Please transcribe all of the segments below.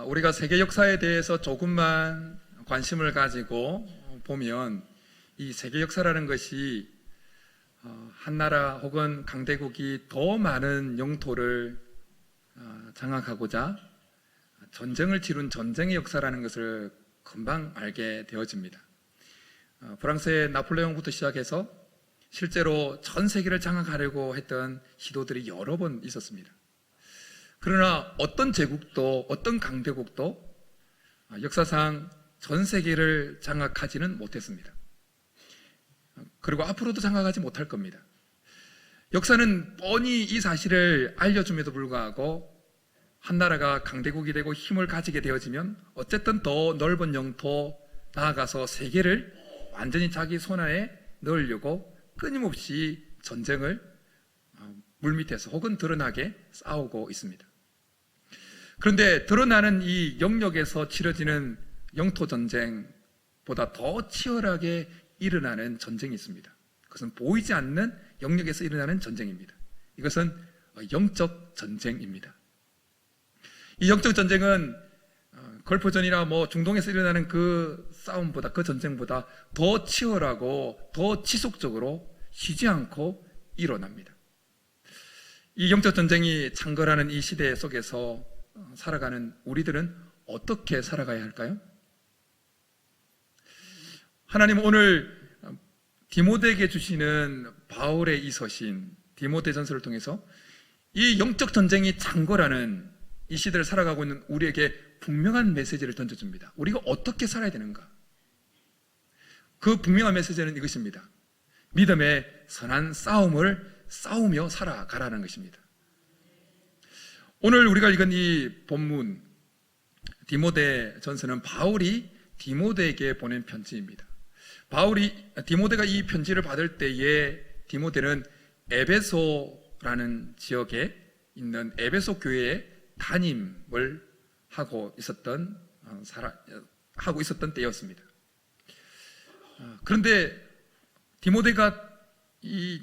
우리가 세계 역사에 대해서 조금만 관심을 가지고 보면 이 세계 역사라는 것이 한 나라 혹은 강대국이 더 많은 영토를 장악하고자 전쟁을 치룬 전쟁의 역사라는 것을 금방 알게 되어집니다. 프랑스의 나폴레옹부터 시작해서 실제로 전 세계를 장악하려고 했던 시도들이 여러 번 있었습니다. 그러나 어떤 제국도 어떤 강대국도 역사상 전 세계를 장악하지는 못했습니다. 그리고 앞으로도 장악하지 못할 겁니다. 역사는 뻔히 이 사실을 알려줌에도 불구하고 한 나라가 강대국이 되고 힘을 가지게 되어지면 어쨌든 더 넓은 영토, 나아가서 세계를 완전히 자기 손안에 넣으려고 끊임없이 전쟁을 물밑에서 혹은 드러나게 싸우고 있습니다. 그런데 드러나는 이 영역에서 치러지는 영토 전쟁보다 더 치열하게 일어나는 전쟁이 있습니다. 그것은 보이지 않는 영역에서 일어나는 전쟁입니다. 이것은 영적 전쟁입니다. 이 영적 전쟁은 걸프전이나 중동에서 일어나는 그 싸움보다, 그 전쟁보다 더 치열하고 더 지속적으로 쉬지 않고 일어납니다. 이 영적 전쟁이 창궐하는 이 시대 속에서 살아가는 우리들은 어떻게 살아가야 할까요? 하나님은 오늘 디모데에게 주시는 바울의 이 서신, 디모데전서를 통해서 이 영적 전쟁이 창궐하는 이 시대를 살아가고 있는 우리에게 분명한 메시지를 던져줍니다. 우리가 어떻게 살아야 되는가? 그 분명한 메시지는 이것입니다. 믿음의 선한 싸움을 싸우며 살아가라는 것입니다. 오늘 우리가 읽은 이 본문 디모데전서는 바울이 디모데에게 보낸 편지입니다. 디모데가 이 편지를 받을 때에 디모데는 에베소라는 지역에 있는 에베소 교회에 담임을 하고 있었던 때였습니다. 그런데 디모데가 이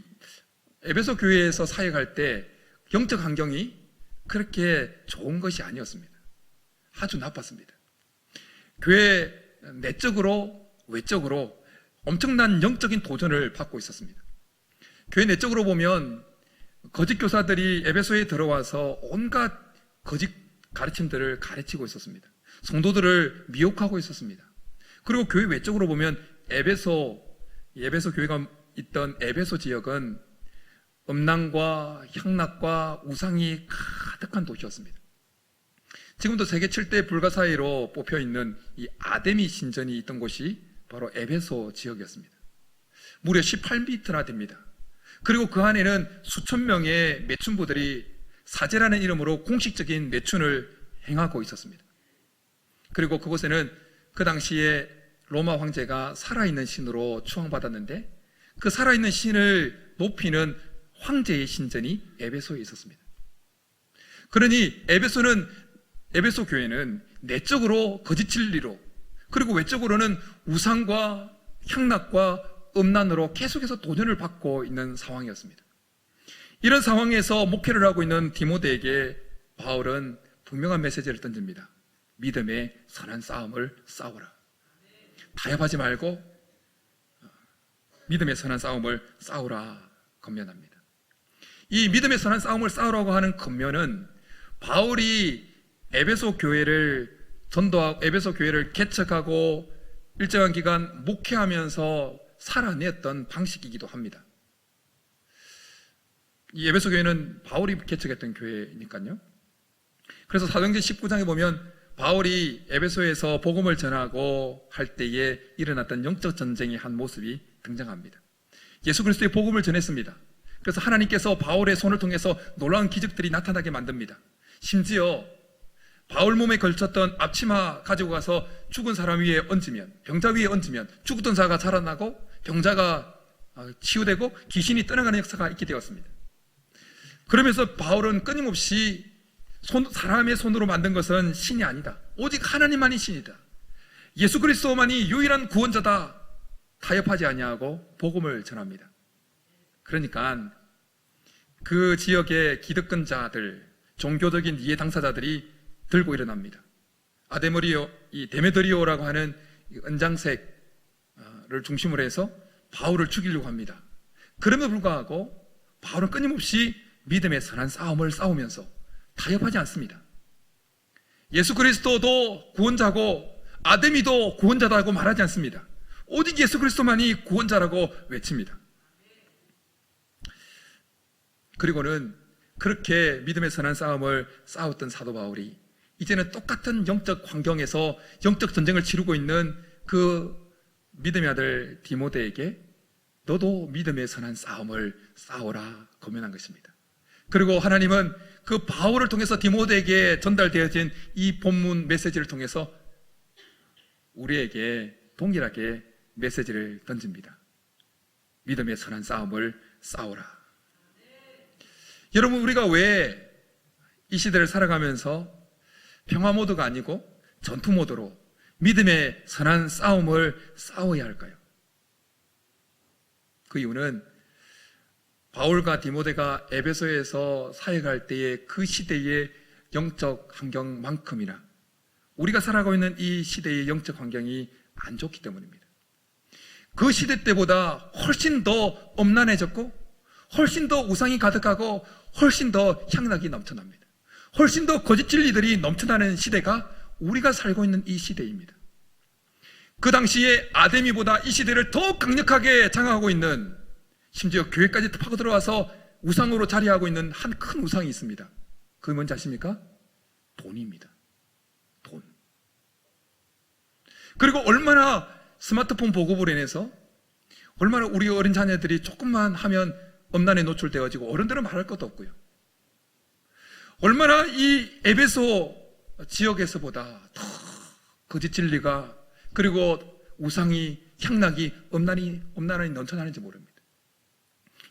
에베소 교회에서 사역할 때 영적 환경이 그렇게 좋은 것이 아니었습니다. 아주 나빴습니다. 교회 내적으로 외적으로 엄청난 영적인 도전을 받고 있었습니다. 교회 내적으로 보면 거짓 교사들이 에베소에 들어와서 온갖 거짓 가르침들을 가르치고 있었습니다. 성도들을 미혹하고 있었습니다. 그리고 교회 외적으로 보면 에베소 교회가 있던 에베소 지역은 음란과 향락과 우상이 가득한 도시였습니다. 지금도 세계 7대 불가 사이로 뽑혀있는 이 아데미 신전이 있던 곳이 바로 에베소 지역이었습니다. 무려 18m나 됩니다. 그리고 그 안에는 수천 명의 매춘부들이 사제라는 이름으로 공식적인 매춘을 행하고 있었습니다. 그리고 그곳에는 그 당시에 로마 황제가 살아있는 신으로 추앙받았는데 그 살아있는 신을 높이는 황제의 신전이 에베소에 있었습니다. 그러니 에베소 교회는 내적으로 거짓 진리로 그리고 외적으로는 우상과 향락과 음란으로 계속해서 도전을 받고 있는 상황이었습니다. 이런 상황에서 목회를 하고 있는 디모데에게 바울은 분명한 메시지를 던집니다. 믿음의 선한 싸움을 싸우라. 타협하지 말고 믿음의 선한 싸움을 싸우라 권면합니다. 이 믿음의 선한 싸움을 싸우라고 하는 권면은 바울이 에베소 교회를 전도하고 에베소 교회를 개척하고 일정한 기간 목회하면서 살아냈던 방식이기도 합니다. 이 에베소 교회는 바울이 개척했던 교회니까요. 그래서 사도행전 19장에 보면 바울이 에베소에서 복음을 전하고 할 때에 일어났던 영적 전쟁의 한 모습이 등장합니다. 예수 그리스도의 복음을 전했습니다. 그래서 하나님께서 바울의 손을 통해서 놀라운 기적들이 나타나게 만듭니다. 심지어 바울 몸에 걸쳤던 앞치마 가지고 가서 죽은 사람 위에 얹으면, 병자 위에 얹으면 죽었던 자가 살아나고 병자가 치유되고 귀신이 떠나가는 역사가 있게 되었습니다. 그러면서 바울은 끊임없이 사람의 손으로 만든 것은 신이 아니다. 오직 하나님만이 신이다. 예수 그리스도만이 유일한 구원자다. 타협하지 아니하고 복음을 전합니다. 그러니까 그 지역의 기득권자들, 종교적인 이해 당사자들이 들고 일어납니다. 이 데메드리오라고 하는 은장색을 중심으로 해서 바울을 죽이려고 합니다. 그럼에도 불구하고 바울은 끊임없이 믿음의 선한 싸움을 싸우면서 타협하지 않습니다. 예수 그리스도도 구원자고 아데미도 구원자다고 말하지 않습니다. 오직 예수 그리스도만이 구원자라고 외칩니다. 그리고는 그렇게 믿음의 선한 싸움을 싸웠던 사도 바울이 이제는 똑같은 영적 환경에서 영적 전쟁을 치르고 있는 그 믿음의 아들 디모데에게 너도 믿음의 선한 싸움을 싸워라 권면한 것입니다. 그리고 하나님은 그 바울을 통해서 디모데에게 전달되어진 이 본문 메시지를 통해서 우리에게 동일하게 메시지를 던집니다. 믿음의 선한 싸움을 싸우라. 여러분, 우리가 왜 이 시대를 살아가면서 평화 모드가 아니고 전투 모드로 믿음의 선한 싸움을 싸워야 할까요? 그 이유는 바울과 디모데가 에베소에서 사역할 때의 그 시대의 영적 환경만큼이나 우리가 살아가고 있는 이 시대의 영적 환경이 안 좋기 때문입니다. 그 시대 때보다 훨씬 더 엄난해졌고 훨씬 더 우상이 가득하고 훨씬 더 향락이 넘쳐납니다. 훨씬 더 거짓 진리들이 넘쳐나는 시대가 우리가 살고 있는 이 시대입니다. 그 당시에 아데미보다 이 시대를 더 강력하게 장악하고 있는, 심지어 교회까지 파고 들어와서 우상으로 자리하고 있는 한 큰 우상이 있습니다. 그게 뭔지 아십니까? 돈입니다. 돈. 그리고 얼마나 스마트폰 보급으로 인해서 얼마나 우리 어린 자녀들이 조금만 하면 엄난에 노출되어지고 어른들은 말할 것도 없고요. 얼마나 이 에베소 지역에서보다 더 거짓 진리가 그리고 우상이 향락이 엄난히 넘쳐나는지 모릅니다.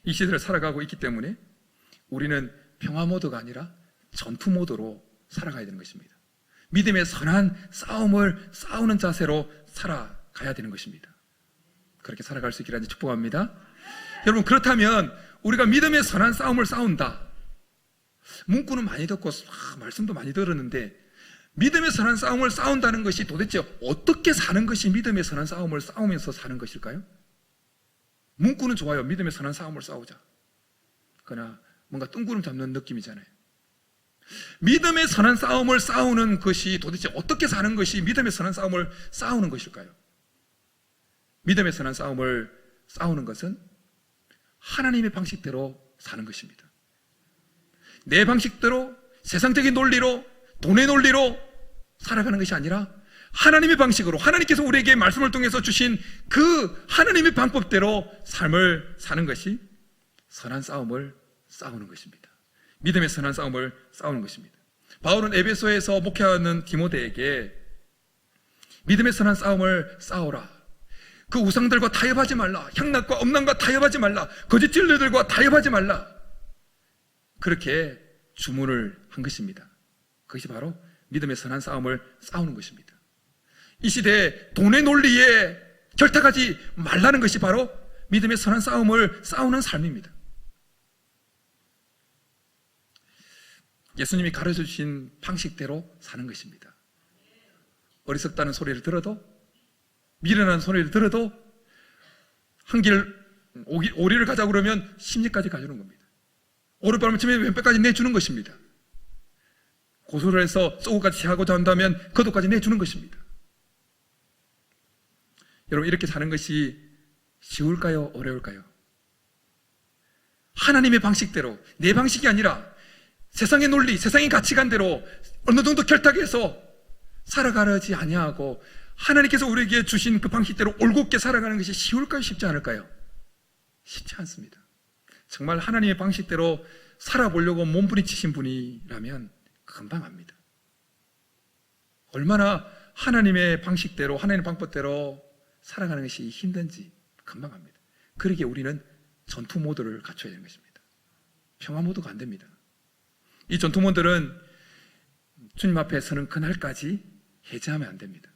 이 시대를 살아가고 있기 때문에 우리는 평화 모드가 아니라 전투 모드로 살아가야 되는 것입니다. 믿음의 선한 싸움을 싸우는 자세로 살아가야 되는 것입니다. 그렇게 살아갈 수 있기를 축복합니다. 여러분, 그렇다면 우리가 믿음의 선한 싸움을 싸운다. 문구는 많이 듣고 말씀도 많이 들었는데 믿음의 선한 싸움을 싸운다는 것이 도대체 어떻게 사는 것이 믿음의 선한 싸움을 싸우면서 사는 것일까요? 문구는 좋아요. 믿음의 선한 싸움을 싸우자. 그러나 뭔가 뜬구름 잡는 느낌이잖아요. 믿음의 선한 싸움을 싸우는 것이 도대체 어떻게 사는 것이 믿음의 선한 싸움을 싸우는 것일까요? 믿음의 선한 싸움을 싸우는 것은 하나님의 방식대로 사는 것입니다. 내 방식대로, 세상적인 논리로, 돈의 논리로 살아가는 것이 아니라 하나님의 방식으로, 하나님께서 우리에게 말씀을 통해서 주신 그 하나님의 방법대로 삶을 사는 것이 선한 싸움을 싸우는 것입니다. 믿음의 선한 싸움을 싸우는 것입니다. 바울은 에베소에서 목회하는 디모데에게 믿음의 선한 싸움을 싸우라. 그 우상들과 타협하지 말라. 향락과 엄난과 타협하지 말라. 거짓 진리들과 타협하지 말라. 그렇게 주문을 한 것입니다. 그것이 바로 믿음의 선한 싸움을 싸우는 것입니다. 이 시대에 돈의 논리에 결탁하지 말라는 것이 바로 믿음의 선한 싸움을 싸우는 삶입니다. 예수님이 가르쳐 주신 방식대로 사는 것입니다. 어리석다는 소리를 들어도, 미련한 소리를 들어도 한 길 오리를 가자고 그러면 10리까지 가주는 겁니다. 오른발을 치면 왼발까지 내주는 것입니다. 고소를 해서 쏘고까지 하고자 한다면 거도까지 내주는 것입니다. 여러분, 이렇게 사는 것이 쉬울까요? 어려울까요? 하나님의 방식대로, 내 방식이 아니라 세상의 논리, 세상의 가치관대로 어느 정도 결탁해서 살아가지 아니하고 하나님께서 우리에게 주신 그 방식대로 올곧게 살아가는 것이 쉬울까요? 쉽지 않을까요? 쉽지 않습니다. 정말 하나님의 방식대로 살아보려고 몸부림치신 분이라면 금방 압니다. 얼마나 하나님의 방식대로, 하나님의 방법대로 살아가는 것이 힘든지 금방 압니다. 그러기에 우리는 전투 모드를 갖춰야 되는 것입니다. 평화 모드가 안 됩니다. 이 전투 모드는 주님 앞에 서는 그날까지 해제하면 안 됩니다.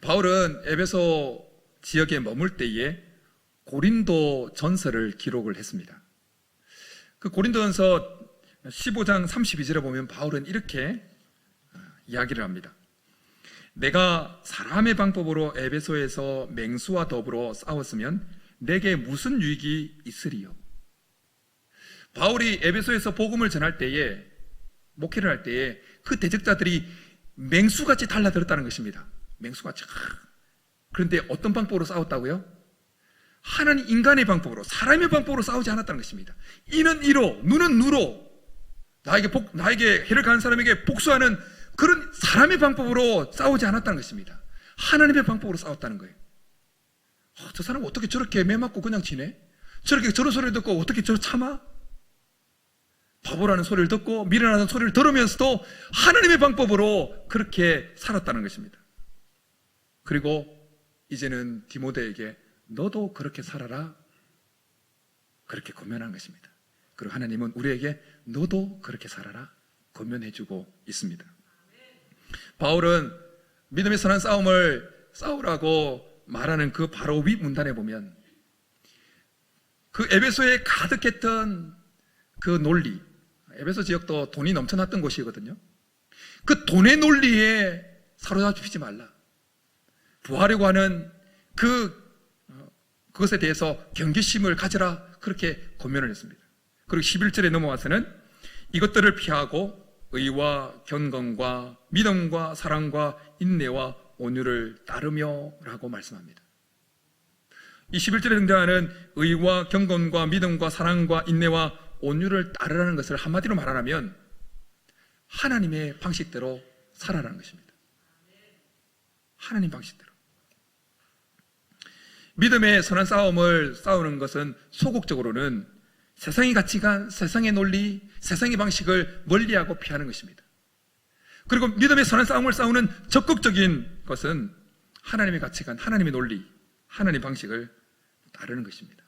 바울은 에베소 지역에 머물 때에 고린도 전서를 기록을 했습니다. 그 고린도 전서 15장 32절에 보면 바울은 이렇게 이야기를 합니다. 내가 사람의 방법으로 에베소에서 맹수와 더불어 싸웠으면 내게 무슨 유익이 있으리요? 바울이 에베소에서 복음을 전할 때에, 목회를 할 때에 그 대적자들이 맹수같이 달라들었다는 것입니다. 맹수같이. 그런데 어떤 방법으로 싸웠다고요? 하나님 인간의 방법으로, 사람의 방법으로 싸우지 않았다는 것입니다. 이는 이로, 누는 누로, 나에게 해를 가한 사람에게 복수하는 그런 사람의 방법으로 싸우지 않았다는 것입니다. 하나님의 방법으로 싸웠다는 거예요. 저 사람은 어떻게 저렇게 매 맞고 그냥 지내? 저런 소리를 듣고 어떻게 저 참아? 바보라는 소리를 듣고 미련하는 소리를 들으면서도 하나님의 방법으로 그렇게 살았다는 것입니다. 그리고 이제는 디모데에게 너도 그렇게 살아라, 그렇게 권면한 것입니다. 그리고 하나님은 우리에게 너도 그렇게 살아라 권면해주고 있습니다. 바울은 믿음의 선한 싸움을 싸우라고 말하는 그 바로 윗 문단에 보면 그 에베소에 가득했던 그 논리, 에베소 지역도 돈이 넘쳐났던 곳이거든요. 그 돈의 논리에 사로잡히지 말라, 부하려고 하는 그것에 대해서 경계심을 가져라, 그렇게 권면을 했습니다. 그리고 11절에 넘어와서는 이것들을 피하고 의와 경건과 믿음과 사랑과 인내와 온유를 따르며 라고 말씀합니다. 이 11절에 등장하는 의와 경건과 믿음과 사랑과 인내와 온유를 따르라는 것을 한마디로 말하면 하나님의 방식대로 살아라는 것입니다. 하나님 방식대로. 믿음의 선한 싸움을 싸우는 것은 소극적으로는 세상의 가치관, 세상의 논리, 세상의 방식을 멀리하고 피하는 것입니다. 그리고 믿음의 선한 싸움을 싸우는 적극적인 것은 하나님의 가치관, 하나님의 논리, 하나님의 방식을 따르는 것입니다.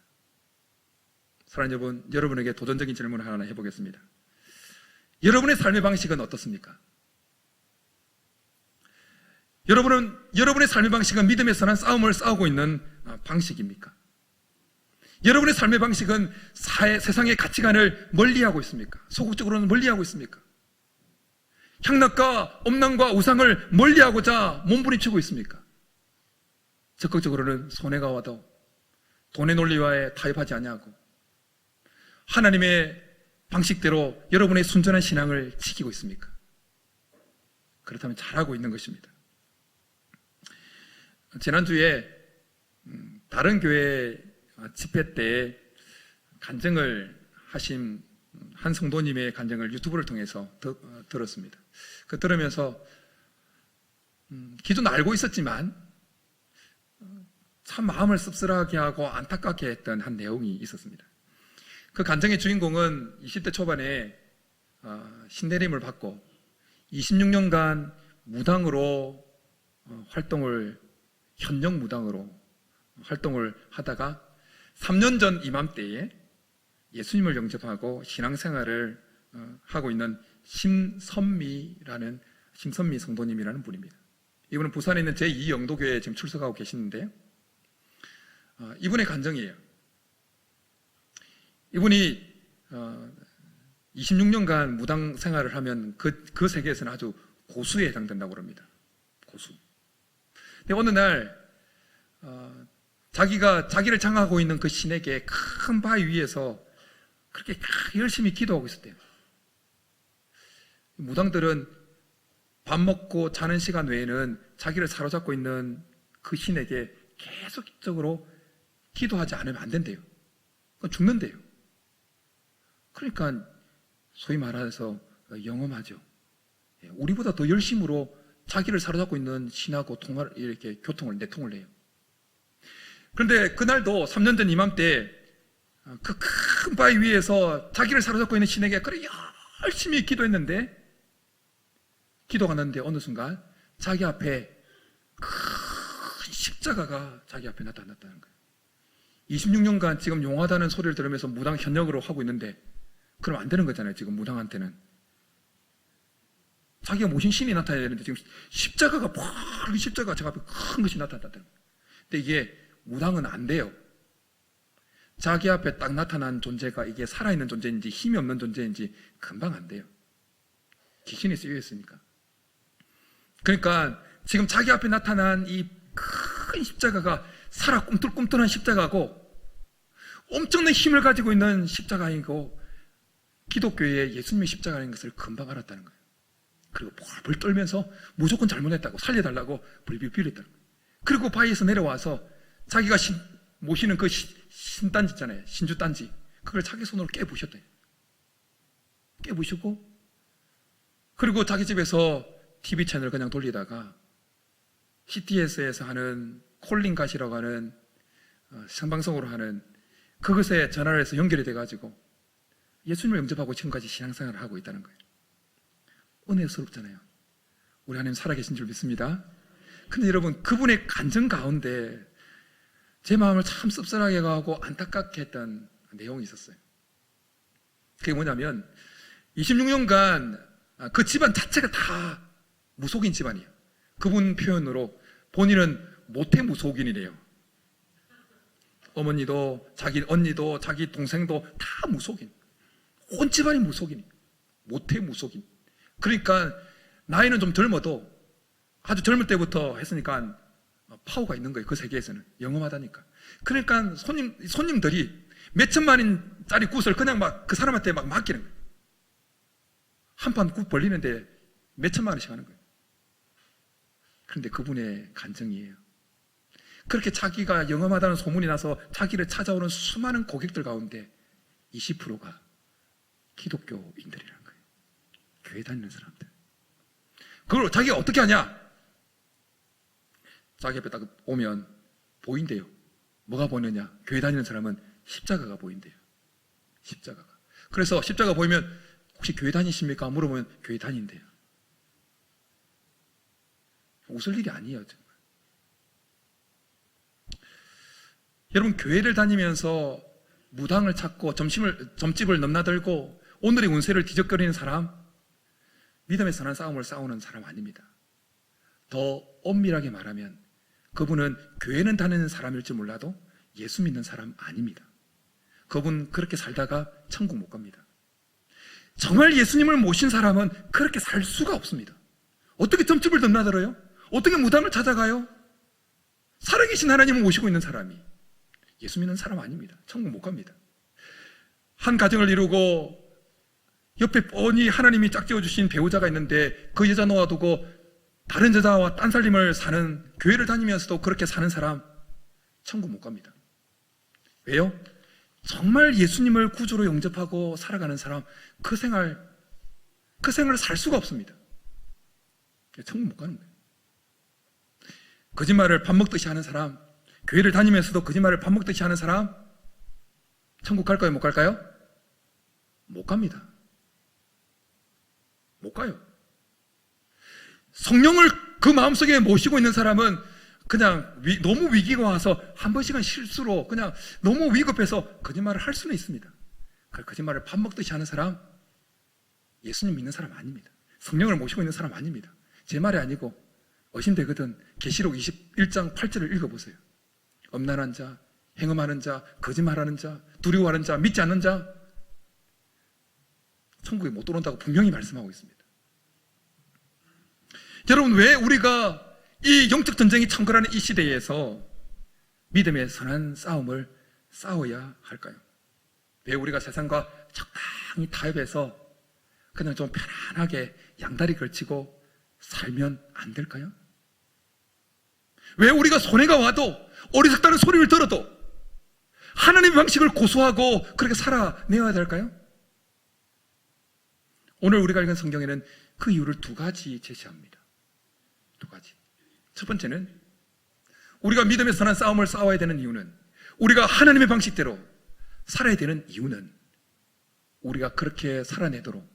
사랑하는 여러분, 여러분에게 도전적인 질문을 하나 해보겠습니다. 여러분의 삶의 방식은 어떻습니까? 여러분의 삶의 방식은 믿음의 선한 싸움을 싸우고 있는 방식입니까? 여러분의 삶의 방식은 세상의 가치관을 멀리하고 있습니까? 소극적으로는 멀리하고 있습니까? 향락과 엄랑과 우상을 멀리하고자 몸부림치고 있습니까? 적극적으로는 손해가 와도 돈의 논리와에 타협하지 아니하고 하나님의 방식대로 여러분의 순전한 신앙을 지키고 있습니까? 그렇다면 잘하고 있는 것입니다. 지난주에 다른 교회 집회 때 간증을 하신 한 성도님의 간증을 유튜브를 통해서 들었습니다. 그 들으면서 기존 알고 있었지만 참 마음을 씁쓸하게 하고 안타깝게 했던 한 내용이 있었습니다. 그 간증의 주인공은 20대 초반에 신내림을 받고 26년간 무당으로 현역 무당으로 활동을 하다가 3년 전 이맘때에 예수님을 영접하고 신앙생활을 하고 있는 심선미 성도님이라는 분입니다. 이분은 부산에 있는 제2영도교회에 지금 출석하고 계시는데요. 이분의 간증이에요. 이분이 26년간 무당 생활을 하면 그 세계에서는 아주 고수에 해당된다고 합니다. 고수. 근데 어느 날 자기를 장하고 있는 그 신에게 큰 바위 위에서 그렇게 열심히 기도하고 있었대요. 무당들은 밥 먹고 자는 시간 외에는 자기를 사로잡고 있는 그 신에게 계속적으로 기도하지 않으면 안 된대요. 그건 죽는데요. 그러니까 소위 말해서 영험하죠. 우리보다 더 열심으로 자기를 사로잡고 있는 신하고 이렇게 내통을 해요. 그런데 그날도 3년 전 이맘때 그 큰 바위 위에서 자기를 사로잡고 있는 신에게 그래 열심히 기도했는데 기도가 났는데 어느 순간 자기 앞에 큰 십자가가 자기 앞에 나타났다는 거예요. 26년간 지금 용하다는 소리를 들으면서 무당 현역으로 하고 있는데 그럼 안 되는 거잖아요. 지금 무당한테는 자기가 모신 신이 나타나야 되는데 지금 십자가가 펄 십자가가 저 앞에 큰 것이 나타났다는 거예요. 근데 이게 무당은 안 돼요. 자기 앞에 딱 나타난 존재가 이게 살아있는 존재인지 힘이 없는 존재인지 금방 안 돼요. 귀신이 쓰여 있으니까. 그러니까 지금 자기 앞에 나타난 이 큰 십자가가 살아 꿈틀꿈틀한 십자가고 엄청난 힘을 가지고 있는 십자가이고 기독교의 예수님의 십자가라는 것을 금방 알았다는 거예요. 그리고 벌벌 떨면서 무조건 잘못했다고 살려달라고 불비를 빌었다는 거예요. 그리고 바위에서 내려와서 자기가 모시는 그 신단지 있잖아요. 신주단지. 그걸 자기 손으로 깨부셨대요. 깨부시고 그리고 자기 집에서 TV 채널 그냥 돌리다가 CTS에서 하는 콜링갓이라고 하는 생방송으로 하는 그것에 전화를 해서 연결이 돼가지고 예수님을 영접하고 지금까지 신앙생활을 하고 있다는 거예요. 은혜스럽잖아요. 우리 하나님 살아계신 줄 믿습니다. 근데 여러분, 그분의 간증 가운데 제 마음을 참 씁쓸하게 하고 안타깝게 했던 내용이 있었어요. 그게 뭐냐면 26년간 그 집안 자체가 다 무속인 집안이에요. 그분 표현으로 본인은 모태 무속인이래요. 어머니도 자기 언니도 자기 동생도 다 무속인. 온 집안이 무속인. 모태 무속인. 그러니까 나이는 좀 젊어도 아주 젊을 때부터 했으니까 파워가 있는 거예요. 그 세계에서는 영험하다니까. 그러니까 손님들이 몇 천만원짜리 굿을 그냥 막 그 사람한테 막 맡기는 거예요. 한 판 굿 벌리는데 몇 천만 원씩 하는 거예요. 그런데 그분의 간증이에요. 그렇게 자기가 영험하다는 소문이 나서 자기를 찾아오는 수많은 고객들 가운데 20%가 기독교인들이라는 거예요. 교회 다니는 사람들. 그걸 자기가 어떻게 하냐? 자기 앞에 딱 오면 보인대요. 뭐가 보이느냐? 교회 다니는 사람은 십자가가 보인대요. 십자가가. 그래서 십자가 보이면 혹시 교회 다니십니까? 물어보면 교회 다닌대요. 웃을 일이 아니에요, 정말. 여러분, 교회를 다니면서 무당을 찾고 점집을 넘나들고 오늘의 운세를 뒤적거리는 사람, 믿음의 선한 싸움을 싸우는 사람 아닙니다. 더 엄밀하게 말하면 그분은 교회는 다니는 사람일지 몰라도 예수 믿는 사람 아닙니다. 그분 그렇게 살다가 천국 못 갑니다. 정말 예수님을 모신 사람은 그렇게 살 수가 없습니다. 어떻게 점집을 넘나들어요? 어떻게 무당을 찾아가요? 살아계신 하나님을 모시고 있는 사람이 예수 믿는 사람 아닙니다. 천국 못 갑니다. 한 가정을 이루고 옆에 뻔히 하나님이 짝지어 주신 배우자가 있는데 그 여자 놓아두고 다른 여자와 딴살림을 사는, 교회를 다니면서도 그렇게 사는 사람 천국 못 갑니다. 왜요? 정말 예수님을 구주로 영접하고 살아가는 사람, 그 생활을 살 수가 없습니다. 천국 못 가는 거예요. 거짓말을 밥 먹듯이 하는 사람, 교회를 다니면서도 거짓말을 밥 먹듯이 하는 사람 천국 갈까요? 못 갈까요? 못 갑니다. 못 가요. 성령을 그 마음속에 모시고 있는 사람은 그냥 너무 위기가 와서 한 번씩은 실수로 그냥 너무 위급해서 거짓말을 할 수는 있습니다. 그 거짓말을 밥 먹듯이 하는 사람, 예수님 믿는 사람 아닙니다. 성령을 모시고 있는 사람 아닙니다. 제 말이 아니고 의심되거든 계시록 21장 8절을 읽어보세요. 엄난한 자, 행음하는 자, 거짓말하는 자, 두려워하는 자, 믿지 않는 자 천국에 못 들어온다고 분명히 말씀하고 있습니다. 여러분, 왜 우리가 이 영적 전쟁이 창궐하는 이 시대에서 믿음의 선한 싸움을 싸워야 할까요? 왜 우리가 세상과 적당히 타협해서 그냥 좀 편안하게 양다리 걸치고 살면 안 될까요? 왜 우리가 손해가 와도 어리석다는 소리를 들어도 하나님의 방식을 고수하고 그렇게 살아내야 될까요? 오늘 우리가 읽은 성경에는 그 이유를 두 가지 제시합니다. 두 가지. 첫 번째는 우리가 믿음의 선한 싸움을 싸워야 되는 이유는, 우리가 하나님의 방식대로 살아야 되는 이유는 우리가 그렇게 살아내도록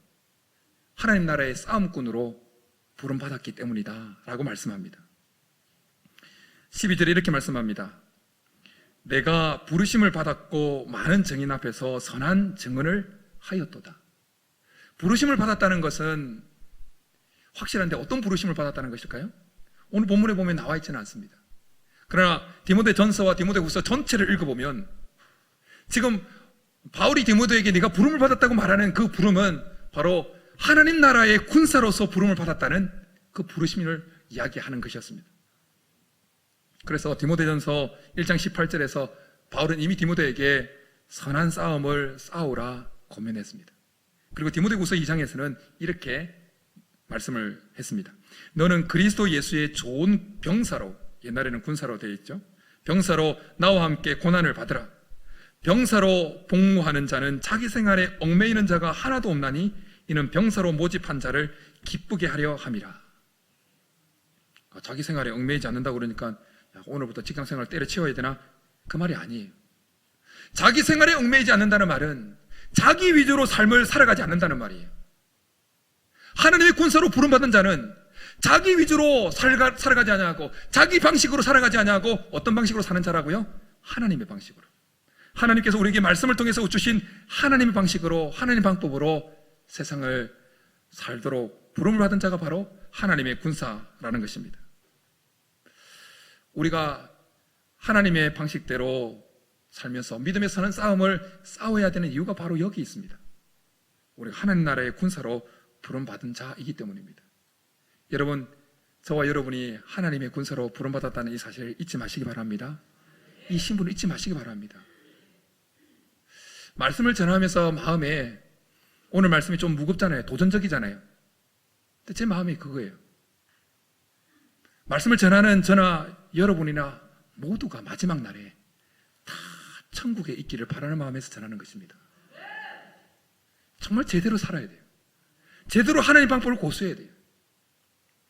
하나님 나라의 싸움꾼으로 부름받았기 때문이다 라고 말씀합니다. 12절에 이렇게 말씀합니다. 내가 부르심을 받았고 많은 증인 앞에서 선한 증언을 하였도다. 부르심을 받았다는 것은 확실한데 어떤 부르심을 받았다는 것일까요? 오늘 본문에 보면 나와 있지는 않습니다. 그러나 디모데전서와 디모데후서 전체를 읽어보면 지금 바울이 디모데에게 네가 부름을 받았다고 말하는 그 부름은 바로 하나님 나라의 군사로서 부름을 받았다는 그 부르심을 이야기하는 것이었습니다. 그래서 디모데전서 1장 18절에서 바울은 이미 디모데에게 선한 싸움을 싸우라 권면했습니다. 그리고 디모데후서 2장에서는 이렇게 말씀을 했습니다. 너는 그리스도 예수의 좋은 병사로, 옛날에는 군사로 되어 있죠, 병사로 나와 함께 고난을 받으라. 병사로 복무하는 자는 자기 생활에 얽매이는 자가 하나도 없나니 이는 병사로 모집한 자를 기쁘게 하려 함이라. 자기 생활에 얽매이지 않는다고 그러니까 오늘부터 직장 생활 때려치워야 되나? 그 말이 아니에요. 자기 생활에 얽매이지 않는다는 말은 자기 위주로 삶을 살아가지 않는다는 말이에요. 하나님의 군사로 부름받은 자는 자기 위주로 살아가지 아니하고 자기 방식으로 살아가지 아니하고 어떤 방식으로 사는 자라고요? 하나님의 방식으로. 하나님께서 우리에게 말씀을 통해서 주신 하나님의 방식으로, 하나님의 방법으로 세상을 살도록 부름을 받은 자가 바로 하나님의 군사라는 것입니다. 우리가 하나님의 방식대로 살면서 믿음의 선한 싸움을 싸워야 되는 이유가 바로 여기 있습니다. 우리가 하나님 나라의 군사로 부름받은 자이기 때문입니다. 여러분, 저와 여러분이 하나님의 군사로 부름받았다는 이 사실을 잊지 마시기 바랍니다. 이 신분을 잊지 마시기 바랍니다. 말씀을 전하면서 마음에, 오늘 말씀이 좀 무겁잖아요. 도전적이잖아요. 근데 제 마음이 그거예요. 말씀을 전하는 저나 여러분이나 모두가 마지막 날에 다 천국에 있기를 바라는 마음에서 전하는 것입니다. 정말 제대로 살아야 돼요. 제대로 하나님 방법을 고수해야 돼요.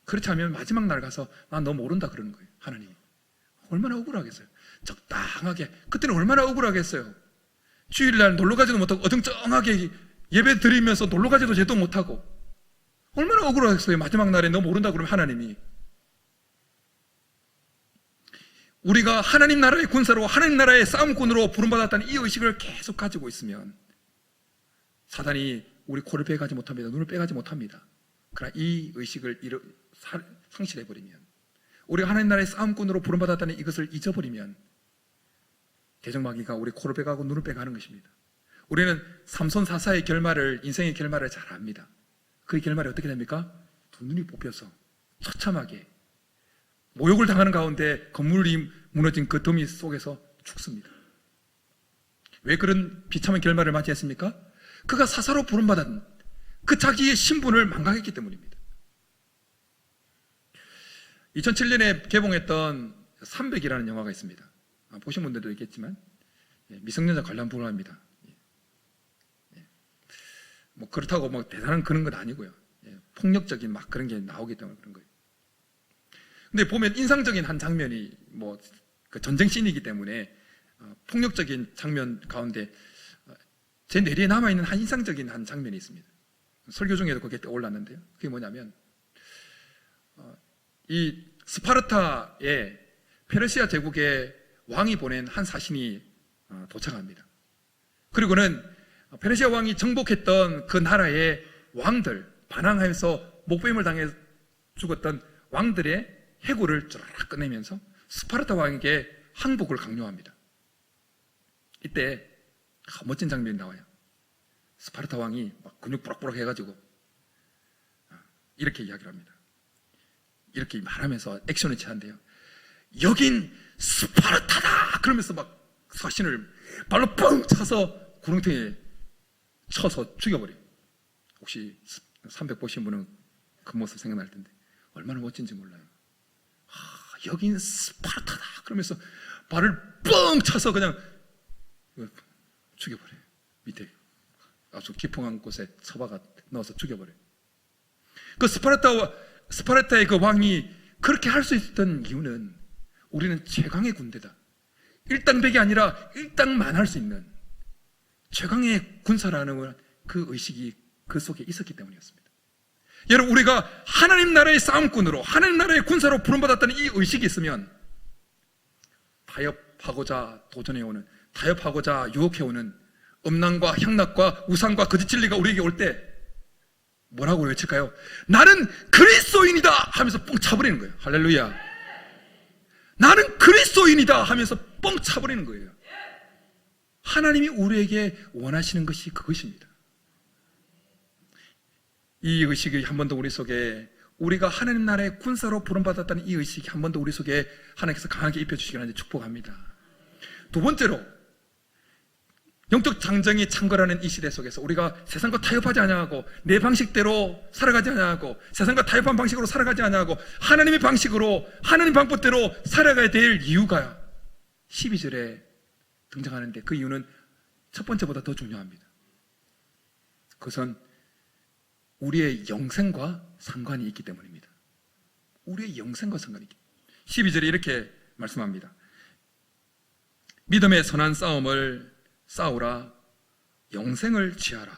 그렇지 않으면 마지막 날 가서 난 너 모른다 그러는 거예요. 하나님이. 얼마나 억울하겠어요. 적당하게. 그때는 얼마나 억울하겠어요. 주일날 놀러 가지도 못하고 어정쩡하게 예배 드리면서 놀러 가지도 제도 못하고 얼마나 억울하겠어요. 마지막 날에 너 모른다 그러면 하나님이. 우리가 하나님 나라의 군사로, 하나님 나라의 싸움꾼으로 부름받았다는 이 의식을 계속 가지고 있으면 사단이 우리 코를 빼가지 못합니다. 눈을 빼가지 못합니다. 그러나 이 의식을 상실해버리면, 우리가 하나님 나라의 싸움꾼으로 부름받았다는 이것을 잊어버리면 대적마귀가 우리 코를 빼가고 눈을 빼가는 것입니다. 우리는 삼손 사사의 결말을, 인생의 결말을 잘 압니다. 그 결말이 어떻게 됩니까? 두 눈이 뽑혀서 처참하게 모욕을 당하는 가운데 건물이 무너진 그 더미 속에서 죽습니다. 왜 그런 비참한 결말을 맞이했습니까? 그가 사사로 부름받은 그 자기의 신분을 망각했기 때문입니다. 2007년에 개봉했던 300이라는 영화가 있습니다. 보신 분들도 있겠지만 미성년자 관련 부분입니다. 뭐 그렇다고 뭐 대단한 그런 건 아니고요. 폭력적인 막 그런 게 나오기 때문에 그런 거예요. 근데 보면 인상적인 한 장면이 뭐 그 전쟁 씬이기 때문에 폭력적인 장면 가운데 제 뇌리에 남아있는 한 인상적인 한 장면이 있습니다. 설교 중에도 그게 떠올랐는데요. 그게 뭐냐면 이 스파르타의 페르시아 제국의 왕이 보낸 한 사신이 도착합니다. 그리고는 페르시아 왕이 정복했던 그 나라의 왕들, 반항하여서 목배임을 당해 죽었던 왕들의 해고를 쫙 꺼내면서 스파르타 왕에게 항복을 강요합니다. 이때 멋진 장면이 나와요. 스파르타 왕이 막 근육 부락부락 해가지고 이렇게 이야기를 합니다. 이렇게 말하면서 액션을 취한대요. 여긴 스파르타다! 그러면서 막 사신을 발로 뻥 차서 구렁텅이에 쳐서 죽여버려요. 혹시 300 보신 분은 그 모습 생각날 텐데 얼마나 멋진지 몰라요. 여긴 스파르타다! 그러면서 발을 뻥 차서 그냥 죽여버려요. 밑에 아주 깊은 곳에 처박아 넣어서 죽여버려요. 그 스파르타의 그 왕이 그렇게 할 수 있었던 이유는 우리는 최강의 군대다, 일당백이 아니라 일당만할 수 있는 최강의 군사라는 그 의식이 그 속에 있었기 때문이었습니다. 여러분, 우리가 하나님 나라의 싸움꾼으로, 하나님 나라의 군사로 부름받았다는 이 의식이 있으면 타협하고자 도전해오는, 타협하고자 유혹해오는 음란과 향락과 우상과 거짓 진리가 우리에게 올 때 뭐라고 외칠까요? 나는 그리스도인이다 하면서 뻥 차버리는 거예요. 할렐루야. 나는 그리스도인이다 하면서 뻥 차버리는 거예요. 하나님이 우리에게 원하시는 것이 그것입니다. 이 의식이 한 번 더 우리 속에 우리가 하나님 나라의 군사로 부름받았다는 이 의식이 한 번 더 우리 속에 하나님께서 강하게 입혀주시기 바랍니다. 축복합니다. 두 번째로, 영적 장정이 창궐하는 이 시대 속에서 우리가 세상과 타협하지 아니하고 내 방식대로 살아가지 아니하고 세상과 타협한 방식으로 살아가지 아니하고 하나님의 방식으로 하나님 방법대로 살아가야 될 이유가 12절에 등장하는데, 그 이유는 첫 번째보다 더 중요합니다. 그것은 우리의 영생과 상관이 있기 때문입니다. 우리의 영생과 상관이 있기 때문입니다. 12절에 이렇게 말씀합니다. 믿음의 선한 싸움을 싸우라. 영생을 취하라.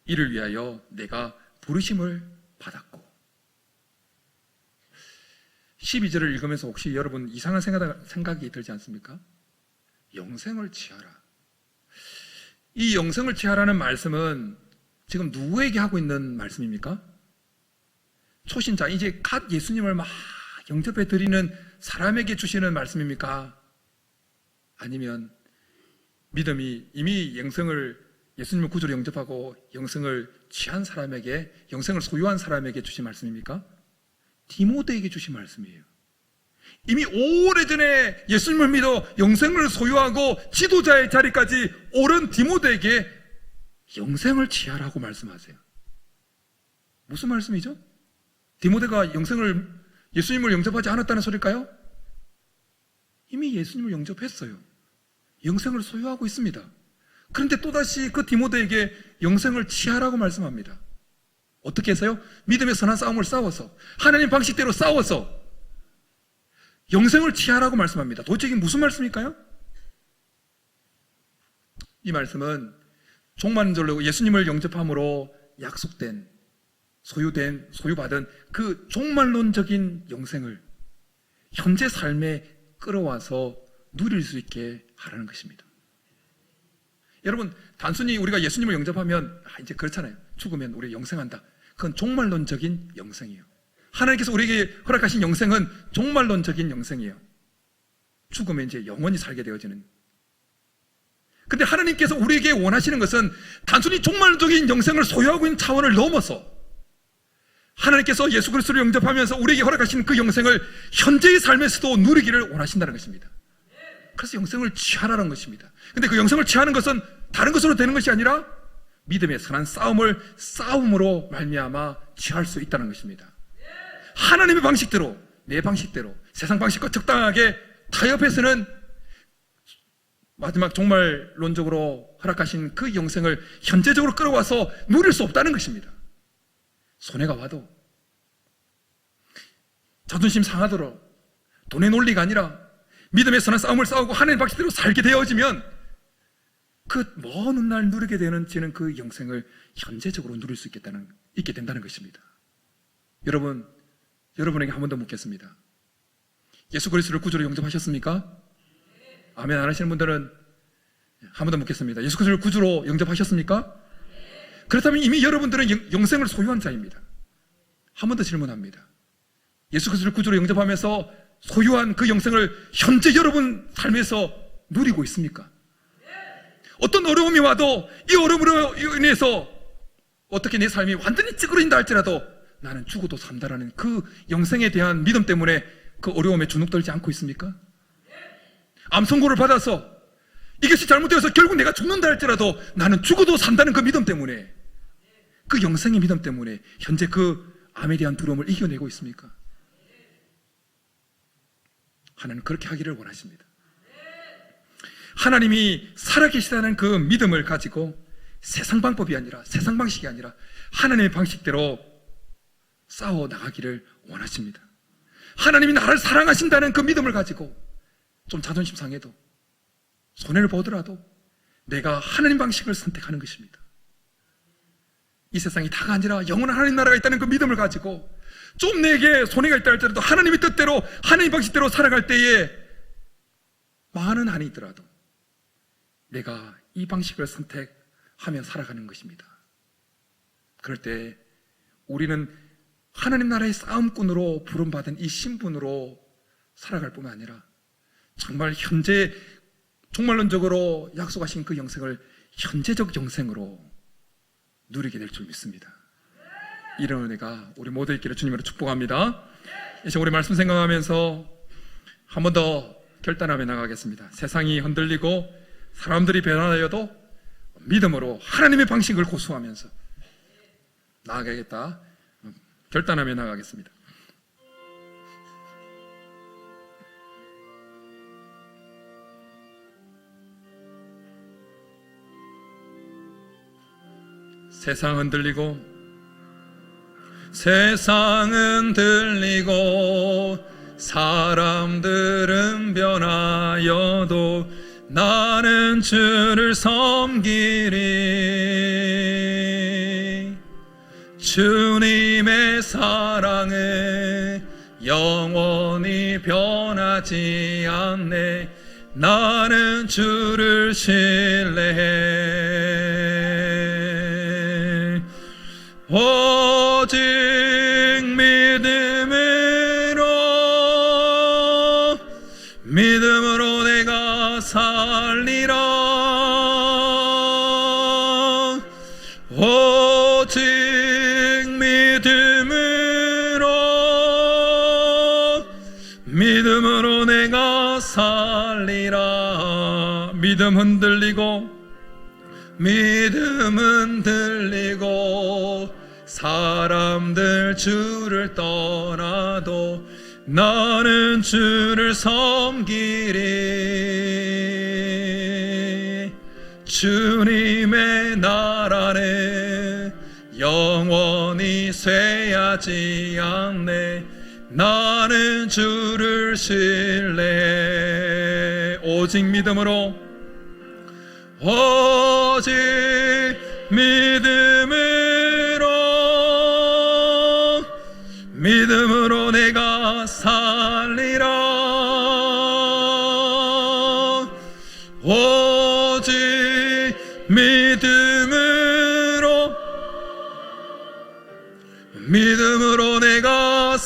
이를 위하여 내가 부르심을 받았고. 12절을 읽으면서 혹시 여러분 이상한 생각이 들지 않습니까? 영생을 취하라. 이 영생을 취하라는 말씀은 지금 누구에게 하고 있는 말씀입니까? 초신자, 이제 갓 예수님을 막 영접해 드리는 사람에게 주시는 말씀입니까? 아니면 믿음이 이미 영생을, 예수님을 구주로 영접하고 영생을 취한 사람에게, 영생을 소유한 사람에게 주신 말씀입니까? 디모데에게 주신 말씀이에요. 이미 오래전에 예수님을 믿어 영생을 소유하고 지도자의 자리까지 오른 디모데에게 영생을 취하라고 말씀하세요. 무슨 말씀이죠? 디모데가 예수님을 영접하지 않았다는 소릴까요? 이미 예수님을 영접했어요. 영생을 소유하고 있습니다. 그런데 또다시 그 디모데에게 영생을 취하라고 말씀합니다. 어떻게 해서요? 믿음의 선한 싸움을 싸워서, 하나님 방식대로 싸워서 영생을 취하라고 말씀합니다. 도대체 이게 무슨 말씀일까요? 이 말씀은 종말론적으로 예수님을 영접함으로 약속된, 소유받은 그 종말론적인 영생을 현재 삶에 끌어와서 누릴 수 있게 하라는 것입니다. 여러분, 단순히 우리가 예수님을 영접하면 이제 그렇잖아요. 죽으면 우리 영생한다. 그건 종말론적인 영생이에요. 하나님께서 우리에게 허락하신 영생은 종말론적인 영생이에요. 죽으면 이제 영원히 살게 되어지는. 근데 하나님께서 우리에게 원하시는 것은 단순히 종말적인 영생을 소유하고 있는 차원을 넘어서 하나님께서 예수 그리스도를 영접하면서 우리에게 허락하신 그 영생을 현재의 삶에서도 누리기를 원하신다는 것입니다. 그래서 영생을 취하라는 것입니다. 근데 그 영생을 취하는 것은 다른 것으로 되는 것이 아니라 믿음의 선한 싸움으로 말미암아 취할 수 있다는 것입니다. 하나님의 방식대로, 내 방식대로, 세상 방식과 적당하게 타협해서는 마지막 종말론적으로 허락하신 그 영생을 현재적으로 끌어와서 누릴 수 없다는 것입니다. 손해가 와도, 자존심 상하도록, 돈의 논리가 아니라 믿음의 선한 싸움을 싸우고 하나님의 방식대로 살게 되어지면 그 먼 훗날 누리게 되는 그 영생을 현재적으로 누릴 수 있게 된다는 것입니다. 여러분에게 한 번 더 묻겠습니다. 예수 그리스도를 구주로 영접하셨습니까? 아멘 안 하시는 분들은 한 번 더 묻겠습니다. 예수 그리스도를 구주로 영접하셨습니까? 그렇다면 이미 여러분들은 영생을 소유한 자입니다. 한 번 더 질문합니다. 예수 그리스도를 구주로 영접하면서 소유한 그 영생을 현재 여러분 삶에서 누리고 있습니까? 어떤 어려움이 와도 이 어려움으로 인해서 어떻게 내 삶이 완전히 찌그러진다 할지라도 나는 죽어도 산다라는 그 영생에 대한 믿음 때문에 그 어려움에 주눅들지 않고 있습니까? 암 선고를 받아서 이것이 잘못되어서 결국 내가 죽는다 할지라도 나는 죽어도 산다는 그 믿음 때문에, 그 영생의 믿음 때문에 현재 그 암에 대한 두려움을 이겨내고 있습니까? 하나님은 그렇게 하기를 원하십니다. 하나님이 살아계시다는 그 믿음을 가지고 세상 방법이 아니라, 세상 방식이 아니라 하나님의 방식대로 싸워 나가기를 원하십니다. 하나님이 나를 사랑하신다는 그 믿음을 가지고 좀 자존심 상해도, 손해를 보더라도 내가 하나님 방식을 선택하는 것입니다. 이 세상이 다가 아니라 영원한 하나님 나라가 있다는 그 믿음을 가지고 좀 내게 손해가 있다 할지라도 하나님의 뜻대로, 하나님 방식대로 살아갈 때에 많은 한이 있더라도 내가 이 방식을 선택하며 살아가는 것입니다. 그럴 때 우리는 하나님 나라의 싸움꾼으로 부름받은 이 신분으로 살아갈 뿐만 아니라 정말 현재 종말론적으로 약속하신 그 영생을 현재적 영생으로 누리게 될 줄 믿습니다. 이런 은혜가 우리 모두 있기를 주님으로 축복합니다. 이제 우리 말씀 생각하면서 한 번 더 결단하며 나가겠습니다. 세상이 흔들리고 사람들이 변화하여도 믿음으로 하나님의 방식을 고수하면서 나아가겠다 결단하며 나가겠습니다. 세상은 들리고 사람들은 변하여도 나는 주를 섬기리. 주님의 사랑은 영원히 변하지 않네. 나는 주를 신뢰해. 오직 믿음으로 내가 살리라. 오직 믿음으로 내가 살리라. 믿음은 들리고 사람들 주를 떠나도 나는 주를 섬기리. 주님의 나라는 영원히 쇠하지 않네. 나는 주를 신뢰해. 오직 믿음으로 내가 살리라. 오직 믿음으로 내가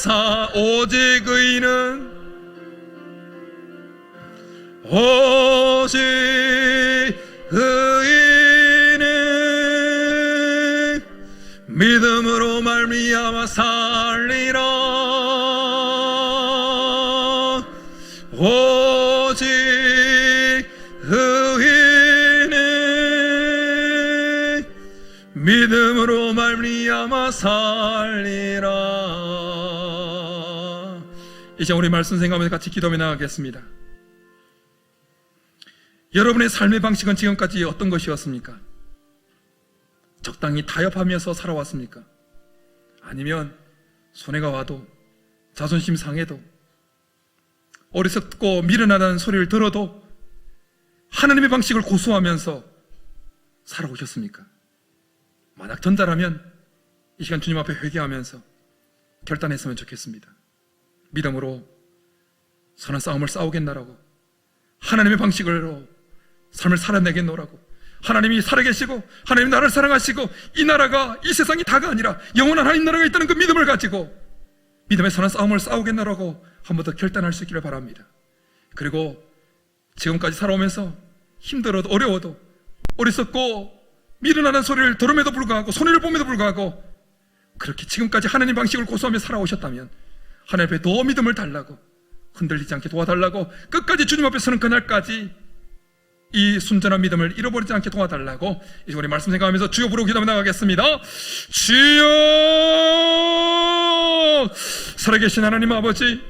오직 의인은 믿음으로 말미암아 살리라. 오직 의인은 믿음으로 말미암아 살리라. 이제 우리 말씀 생각하면서 같이 기도하며 나가겠습니다. 여러분의 삶의 방식은 지금까지 어떤 것이었습니까? 적당히 타협하면서 살아왔습니까? 아니면 손해가 와도 자존심 상해도 어리석고 미련하다는 소리를 들어도 하나님의 방식을 고수하면서 살아오셨습니까? 만약 전자라면 이 시간 주님 앞에 회개하면서 결단했으면 좋겠습니다. 믿음으로 선한 싸움을 싸우겠나라고, 하나님의 방식으로 삶을 살아내겠노라고, 하나님이 살아계시고 하나님 나라를 사랑하시고 이 나라가 이 세상이 다가 아니라 영원한 하나님 나라가 있다는 그 믿음을 가지고 믿음의 선한 싸움을 싸우겠노라고 한 번 더 결단할 수 있기를 바랍니다. 그리고 지금까지 살아오면서 힘들어도 어려워도 어리석고 미련하는 소리를 들음에도 불구하고 손해를 봄에도 불구하고 그렇게 지금까지 하나님 방식을 고수하며 살아오셨다면 하나님 앞에 더 믿음을 달라고, 흔들리지 않게 도와달라고, 끝까지 주님 앞에 서는 그날까지 이 순전한 믿음을 잃어버리지 않게 도와달라고 이제 우리 말씀 생각하면서 주여 부르고 기도하며 나가겠습니다. 주여, 살아계신 하나님 아버지,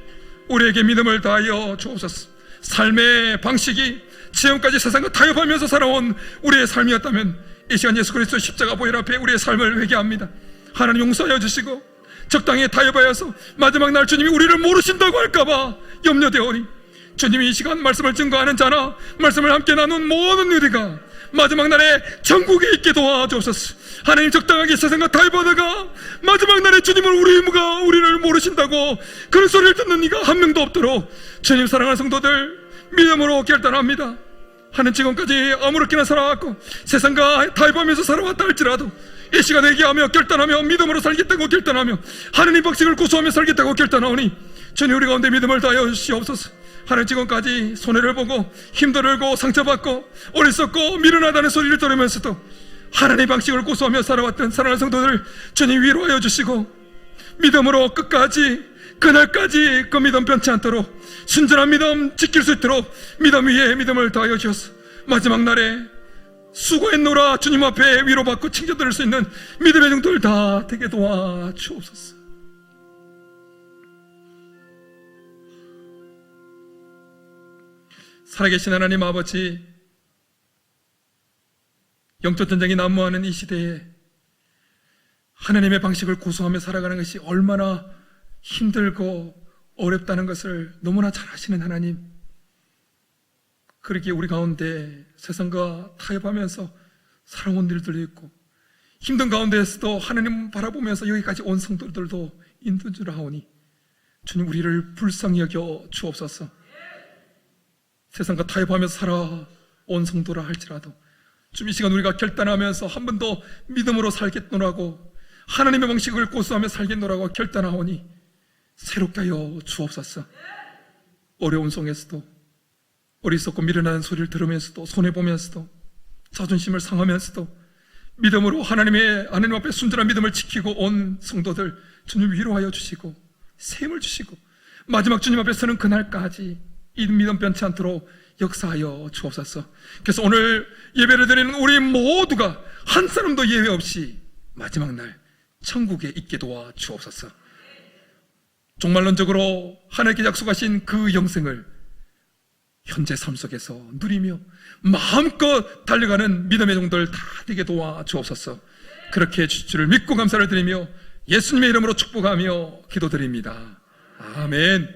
우리에게 믿음을 다하여 주옵소서. 삶의 방식이 지금까지 세상과 타협하면서 살아온 우리의 삶이었다면 이 시간 예수 그리스도 십자가 보혈 앞에 우리의 삶을 회개합니다. 하나님 용서하여 주시고 적당히 타협하여서 마지막 날 주님이 우리를 모르신다고 할까봐 염려되오니 주님이 이 시간 말씀을 증거하는 자나 말씀을 함께 나눈 모든 우리가 마지막 날에 천국에 있게 도와주옵소서. 하나님, 적당하게 세상과 타협하다가 마지막 날에 주님을 우리를 모르신다고 그런 소리를 듣는 이가 한 명도 없도록 주님 사랑하는 성도들 믿음으로 결단합니다. 하나님, 지금까지 아무렇게나 살아왔고 세상과 타협하면서 살아왔다 할지라도 이 시간 회개하며 결단하며 믿음으로 살겠다고 결단하며 하나님 방식을 고수하며 살겠다고 결단하오니 주님, 우리 가운데 믿음을 다하여 주시옵소서. 하나님, 지금까지 손해를 보고 힘들고 상처받고 어리석고 미련하다는 소리를 들으면서도 하나님의 방식을 고수하며 살아왔던 사랑하는 성도들 주님 위로하여 주시고, 믿음으로 끝까지 그날까지 그 믿음 변치 않도록 순전한 믿음 지킬 수 있도록 믿음 위에 믿음을 더하여 주셔서 마지막 날에 수고했노라 주님 앞에 위로받고 칭찬드릴 수 있는 믿음의 종들 다 되게 도와 주옵소서. 살아계신 하나님 아버지, 영적 전쟁이 난무하는 이 시대에 하나님의 방식을 고수하며 살아가는 것이 얼마나 힘들고 어렵다는 것을 너무나 잘 아시는 하나님, 그렇게 우리 가운데 세상과 타협하면서 살아온 일들도 있고 힘든 가운데에서도 하나님 바라보면서 여기까지 온 성도들도 있는 줄 아오니 주님 우리를 불쌍히 여겨 주옵소서. 세상과 타협하면서 살아온 성도라 할지라도 주님 이 시간 우리가 결단하면서 한 번 더 믿음으로 살겠노라고, 하나님의 방식을 고수하며 살겠노라고 결단하오니 새롭게 하여 주옵소서. 어려운 속에서도 어리석고 미련한 소리를 들으면서도 손해보면서도 자존심을 상하면서도 믿음으로 하나님 앞에 순전한 믿음을 지키고 온 성도들 주님 위로하여 주시고 셈을 주시고 마지막 주님 앞에 서는 그날까지 이 믿음 변치 않도록 역사하여 주옵소서. 그래서 오늘 예배를 드리는 우리 모두가 한 사람도 예외 없이 마지막 날 천국에 있게 도와 주옵소서. 종말론적으로 하나님께 약속하신 그 영생을 현재 삶 속에서 누리며 마음껏 달려가는 믿음의 종들 다 되게 도와 주옵소서. 그렇게 해주실 줄을 믿고 감사를 드리며 예수님의 이름으로 축복하며 기도드립니다. 아멘.